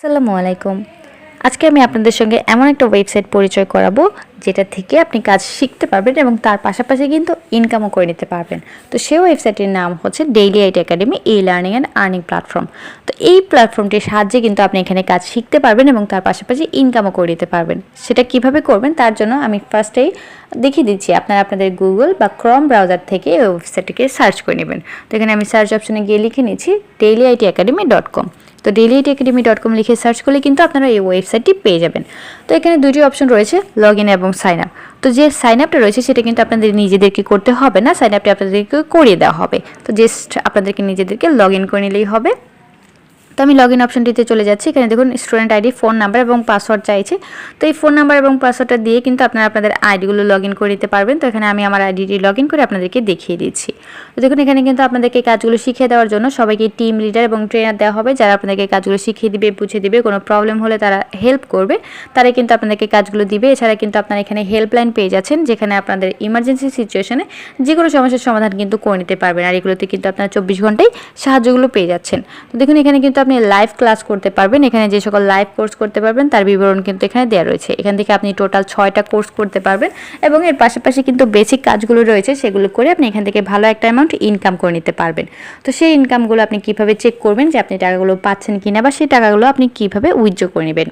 আসসালামু আলাইকুম। আজকে আমি আপনাদের সঙ্গে এমন একটা ওয়েবসাইট পরিচয় করাবো যেটা থেকে আপনি কাজ শিখতে পারবেন এবং তার পাশাপাশি কিন্তু ইনকামও করে নিতে পারবেন। তো সেই ওয়েবসাইটের নাম হচ্ছে daily IT academy learning and earning platform. তো এই প্ল্যাটফর্মটির সাহায্যে কিন্তু আপনি এখানে কাজ শিখতে পারবেন এবং তার পাশাপাশি ইনকামও করে নিতে পারবেন। সেটা কিভাবে করবেন তার জন্য আমি ফার্স্টেই দেখিয়ে দিচ্ছি। আপনারা আপনাদের গুগল বা ক্রোম ব্রাউজার থেকে এই ওয়েবসাইটটিকে সার্চ করে নেবেন। তো এখানে আমি সার্চ অপশনে গিয়ে লিখে নিচ্ছি dailyitacademy.com। তো dailyitacademy.com লিখে সার্চ করলে কিন্তু আপনারা এই ওয়েবসাইটটি পেয়ে যাবেন। তো এখানে দুটি অপশন রয়েছে, লগ ইন এবং সাইন আপ। তো যে সাইন আপটা রয়েছে সেটা কিন্তু আপনাদের নিজেদেরকে করতে হবে না, সাইন আপটি আপনাদেরকে করিয়ে দেওয়া হবে। তো জাস্ট আপনাদেরকে নিজেদেরকে লগ ইন করে নিলেই হবে। তো আমি লগ ইন অপশনটিতে চলে যাচ্ছি। এখানে দেখুন স্টুডেন্ট আইডি, ফোন নাম্বার এবং পাসওয়ার্ড চাইছে। তো এই ফোন নাম্বার এবং পাসওয়ার্ডটা দিয়ে কিন্তু আপনারা আপনাদের আইডিগুলো লগ ইন করে দিতে পারবেন। তো এখানে আমি আমার আইডিটি লগ ইন করে আপনাদেরকে দেখিয়ে দিচ্ছি। তো দেখুন এখানে কিন্তু আপনাদেরকে কাজগুলো শিখিয়ে দেওয়ার জন্য সবাইকে টিম লিডার এবং ট্রেনার দেওয়া হবে, যারা আপনাদেরকে কাজগুলো শিখিয়ে দিবে, বুঝিয়ে দিবে। কোনো প্রবলেম হলে তারা হেল্প করবে, তারাই কিন্তু আপনাদেরকে কাজগুলো দিবে। এছাড়া কিন্তু আপনারা এখানে হেল্পলাইন পেয়ে যাচ্ছেন, যেখানে আপনাদের ইমার্জেন্সি সিচুয়েশনে যে কোনো সমস্যার সমাধান কিন্তু করে নিতে পারবেন। আর এগুলোতে কিন্তু আপনারা 24 ঘন্টায় সাহায্যগুলো পেয়ে যাচ্ছেন। তো দেখুন এখানে কিন্তু আপনি লাইভ ক্লাস করতে পারবেন। এখানে যে সকল লাইভ কোর্স করতে পারবেন তার বিবরণ কিন্তু এখানে দেওয়া রয়েছে। এখান থেকে আপনি টোটাল 6টা কোর্স করতে পারবেন এবং এর পাশাপাশি কিন্তু বেসিক কাজগুলো রয়েছে, সেগুলো করে আপনি এখান থেকে ভালো একটা অ্যামাউন্ট ইনকাম করে নিতে পারবেন। তো সেই ইনকামগুলো আপনি কিভাবে চেক করবেন যে আপনি টাকাগুলো পাচ্ছেন কিনা, বা সেই টাকাগুলো আপনি কিভাবে উইথড্র করে নেবেন,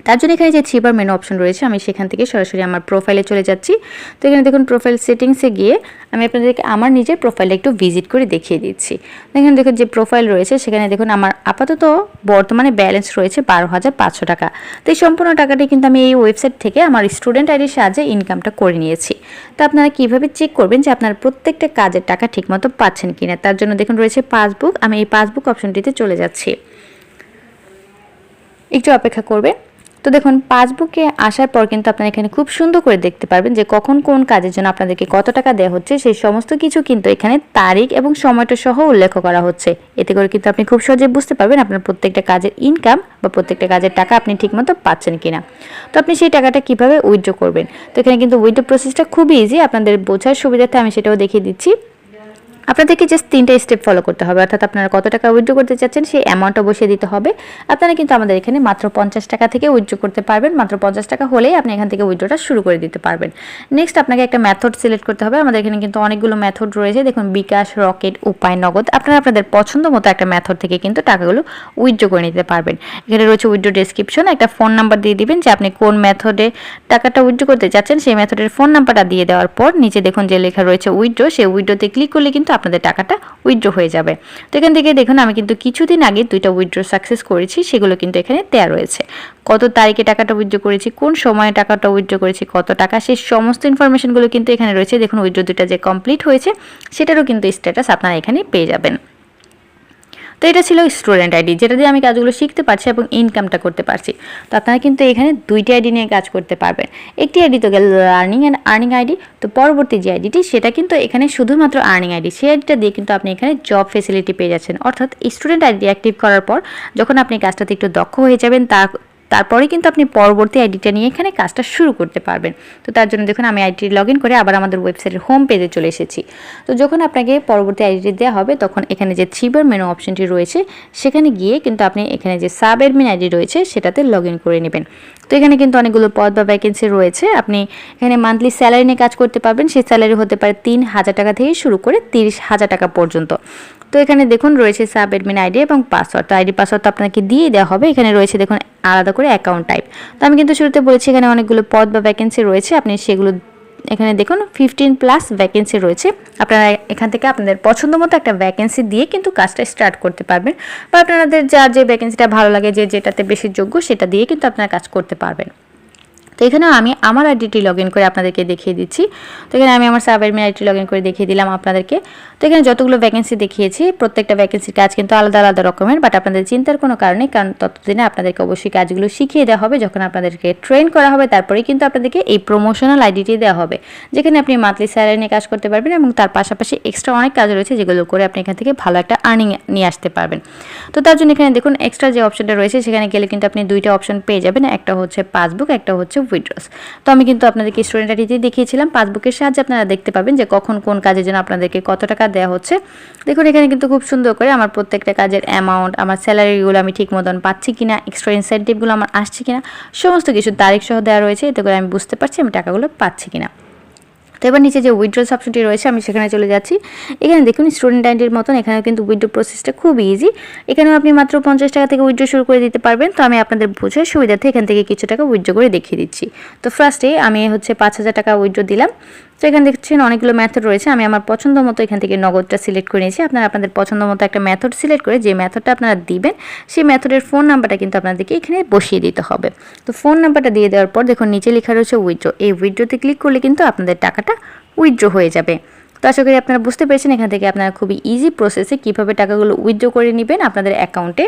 তার জন্য এখানে যে থ্রিবার মেনু অপশন রয়েছে, আমি সেখান থেকে সরাসরি আমার প্রোফাইলে চলে যাচ্ছি। তো এখানে দেখুন প্রোফাইল সেটিংসে গিয়ে আমি আপনাদেরকে আমার নিজের প্রোফাইলে একটু ভিজিট করে দেখিয়ে দিচ্ছি। এখানে দেখুন যে প্রোফাইল রয়েছে, সেখানে দেখুন আমার আপাতত বর্তমানে ব্যালেন্স রয়েছে 12,500 টাকা। তো এই সম্পূর্ণ টাকাটি কিন্তু আমি এই ওয়েবসাইট থেকে আমার স্টুডেন্ট আইডির সাহায্যে ইনকামটা করে নিয়েছি। তো আপনারা কীভাবে চেক করবেন যে আপনার প্রত্যেকটা কাজের টাকা ঠিকমতো পাচ্ছেন কিনা, তার জন্য দেখুন রয়েছে পাসবুক। আমি এই পাসবুক অপশনটিতে চলে যাচ্ছি, একটু অপেক্ষা করবে। তো দেখুন পাসবুকে আসার পর কিন্তু আপনারা এখানে খুব সুন্দর করে দেখতে পারবেন যে কখন কোন কাজের জন্য আপনাদেরকে কত টাকা দেওয়া হচ্ছে, সেই সমস্ত কিছু কিন্তু এখানে তারিখ এবং সময়টা সহ উল্লেখ করা হচ্ছে। এতে করে কিন্তু আপনি খুব সহজে বুঝতে পারবেন আপনার প্রত্যেকটা কাজের ইনকাম বা প্রত্যেকটা কাজের টাকা আপনি ঠিকমতো পাচ্ছেন কিনা। তো আপনি সেই টাকাটা কিভাবে উইথড্র করবেন, তো এখানে কিন্তু উইথড্র প্রসেসটা খুবই ইজি। আপনাদের বোঝার সুবিধার্থে আমি সেটাও দেখিয়ে দিচ্ছি। আপনাদেরকে জাস্ট 3টা স্টেপ ফলো করতে হবে, অর্থাৎ আপনারা কত টাকা উইথড্র করতে চাচ্ছেন সেই অ্যামাউন্টটা বসিয়ে দিতে হবে। আপনারা কিন্তু আমাদের এখানে মাত্র 50 টাকা থেকে উইথড্র করতে পারবেন। মাত্র 50 টাকা হলেই আপনি এখান থেকে উইথড্রটা শুরু করে দিতে পারবেন। নেক্সট আপনাকে একটা মেথড সিলেক্ট করতে হবে। আমাদের এখানে কিন্তু অনেকগুলো মেথড রয়েছে, দেখুন বিকাশ, রকেট, উপায়, নগদ। আপনারা আপনাদের পছন্দ মতো একটা মেথড থেকে কিন্তু টাকাগুলো উইথড্র করে নিতে পারবেন। এখানে রয়েছে উইথড্র ডেসক্রিপশন, একটা ফোন নাম্বার দিয়ে দিবেন যে আপনি কোন মেথডে টাকাটা উইথড্র করতে চাচ্ছেন, সেই মেথডের ফোন নাম্বারটা দিয়ে দেওয়ার পর নিচে দেখুন যে লেখা রয়েছে উইথড্র, সেই উইথড্রতে ক্লিক করলে কিন্তু আপনাদের টাকাটা উইথড্র হয়ে যাবে। তো এখান থেকে দেখুন আমি কিন্তু কিছুদিন আগে 2টা উইথড্র সাকসেস করেছি, সেগুলো কিন্তু এখানে দেওয়া রয়েছে। কত তারিখে টাকাটা উইথড্র করেছি, কোন সময়ে টাকাটা উইথড্র করেছি, কত টাকা, সেই সমস্ত ইনফরমেশনগুলো কিন্তু এখানে রয়েছে। দেখুন উইথড্র 2টা যে কমপ্লিট হয়েছে সেটারও কিন্তু স্ট্যাটাস আপনারা এখানে পেয়ে যাবেন। তো এটা ছিল স্টুডেন্ট আইডি, যেটা দিয়ে আমি কাজগুলো শিখতে পারছি এবং ইনকামটা করতে পারছি। তো আপনারা কিন্তু এখানে 2টি আইডি নিয়ে কাজ করতে পারবেন। একটি আইডি তো গেল লার্নিং অ্যান্ড আর্নিং আইডি। তো পরবর্তী যে আইডিটি সেটা কিন্তু এখানে শুধুমাত্র আর্নিং আইডি, সেই আইডিটা দিয়ে কিন্তু আপনি এখানে জব ফেসিলিটি পেয়ে যাচ্ছেন। অর্থাৎ স্টুডেন্ট আইডি অ্যাক্টিভ করার পর যখন আপনি কাজটাতে একটু দক্ষ হয়ে যাবেন, তারপরে কিন্তু আপনি পরবর্তী আইডিটা নিয়ে এখানে কাজটা শুরু করতে পারবেন। তো তার জন্য দেখুন আমি আইডিটি লগ ইন করে আবার আমাদের ওয়েবসাইটের হোম পেজে চলে এসেছি। তো যখন আপনাকে পরবর্তী আইডিটি দেওয়া হবে, তখন এখানে যে থ্রিবার মেনু অপশনটি রয়েছে সেখানে গিয়ে কিন্তু আপনি এখানে যে সাব অ্যাডমিন আইডি রয়েছে সেটাতে লগ ইন করে নেবেন। তো এখানে কিন্তু অনেকগুলো পদ বা ভ্যাকেন্সি রয়েছে। আপনি এখানে মান্থলি স্যালারি নিয়ে কাজ করতে পারবেন। সেই স্যালারি হতে পারে 3,000 টাকা থেকে শুরু করে 30,000 টাকা পর্যন্ত। তো এখানে দেখুন রয়েছে সাব অ্যাডমিন আইডি এবং পাসওয়ার্ড। তো আইডি পাসওয়ার্ড তো আপনাকে দিয়ে দেওয়া হবে। এখানে রয়েছে দেখুন আলাদা করে অ্যাকাউন্ট টাইপ। তো আমি কিন্তু শুরুতে বলেছি এখানে অনেকগুলো পদ বা ভ্যাকেন্সি রয়েছে, আপনি সেগুলো এখানে দেখুন 15+ ভ্যাকেন্সি রয়েছে। আপনারা এখান থেকে আপনাদের পছন্দ মতো একটা ভ্যাকেন্সি দিয়ে কিন্তু কাজটা স্টার্ট করতে পারবেন, বা আপনাদের যার যে ভ্যাকেন্সিটা ভালো লাগে, যেটাতে বেশি যোগ্য, সেটা দিয়ে কিন্তু আপনারা কাজ করতে পারবেন। তো এখানে আমি আমার আইডিটি লগ ইন করে আপনাদেরকে দেখিয়ে দিচ্ছি। তো এখানে আমি আমার সাব অ্যাডমিন আইডিটি লগ ইন করে দেখিয়ে দিলাম আপনাদেরকে। তো এখানে যতগুলো ভ্যাকেন্সি দেখিয়েছি প্রত্যেকটা ভ্যাকেন্সির কাজ কিন্তু আলাদা আলাদা রকমের, বাট আপনাদের চিন্তার কোনো কারণে, কারণ ততদিনে আপনাদেরকে অবশ্যই কাজগুলো শিখিয়ে দেওয়া হবে। যখন আপনাদেরকে ট্রেন করা হবে তারপরেই কিন্তু আপনাদেরকে এই প্রমোশনাল আইডিটি দেওয়া হবে, যেখানে আপনি মান্থলি স্যালারি নিয়ে কাজ করতে পারবেন এবং তার পাশাপাশি এক্সট্রা অনেক কাজ রয়েছে যেগুলো করে আপনি এখান থেকে ভালো একটা আর্নিং নিয়ে আসতে পারবেন। তো তার জন্য এখানে দেখুন এক্সট্রা যে অপশনটা রয়েছে সেখানে গেলে কিন্তু আপনি 2টা অপশন পেয়ে যাবেন, একটা হচ্ছে পাসবুক, একটা হচ্ছে উইথড্রস। তো আমি কিন্তু আপনাদেরকে স্টুডেন্ট আইডিতেই দেখিয়েছিলাম। পাসবুকের সাহায্যে আপনারা দেখতে পাবেন যে কখন কোন কাজের জন্য আপনাদেরকে কত টাকা দেওয়া হচ্ছে। দেখুন এখানে কিন্তু খুব সুন্দর করে আমার প্রত্যেকটা কাজের অ্যামাউন্ট, আমার স্যালারিগুলো আমি ঠিক মতন পাচ্ছি কিনা, এক্সট্রা ইনসেন্টিভগুলো আমার আসছে কিনা, সমস্ত কিছু তারিখ সহ দেওয়া রয়েছে। এতে করে আমি বুঝতে পারছি আমি টাকাগুলো পাচ্ছি কিনা। তো এবার নিচে যে উইথড্রস অপশনটি রয়েছে আমি সেখানে চলে যাচ্ছি। এখানে দেখুন স্টুডেন্ট আইডির মতন এখানেও কিন্তু উইথড্র প্রসেসটা খুব ইজি। এখানেও আপনি মাত্র 50 টাকা থেকে উইথড্র শুরু করে দিতে পারবেন। তো আমি আপনাদের বোঝার সুবিধার্থে এখান থেকে কিছু টাকা উইথড্র করে দেখিয়ে দিচ্ছি। তো ফার্স্টে আমি 5,000 টাকা উইথড্র দিলাম। তো এখানে দেখছেন অনেকগুলো মেথড রয়েছে। আমি আমার পছন্দ মতো এখান থেকে নগদটা সিলেক্ট করে নিয়েছি। আপনারা আপনাদের পছন্দ মতো একটা মেথড সিলেক্ট করে যে মেথডটা আপনারা দিবেন সেই মেথডের ফোন নাম্বারটা কিন্তু আপনাদেরকে এখানে বসিয়ে দিতে হবে। তো ফোন নাম্বারটা দিয়ে দেওয়ার পর দেখুন নিচে লেখা রয়েছে উইথড্র। এই উইথড্রতে ক্লিক করলে কিন্তু আপনাদের টাকাটা উইথড্র হয়ে যাবে। তো আশা করি আপনারা বুঝতে পেরেছেন এখান থেকে আপনারা খুবই ইজি প্রসেসে কীভাবে টাকাগুলো উইথড্র করে নেবেন আপনাদের অ্যাকাউন্টে।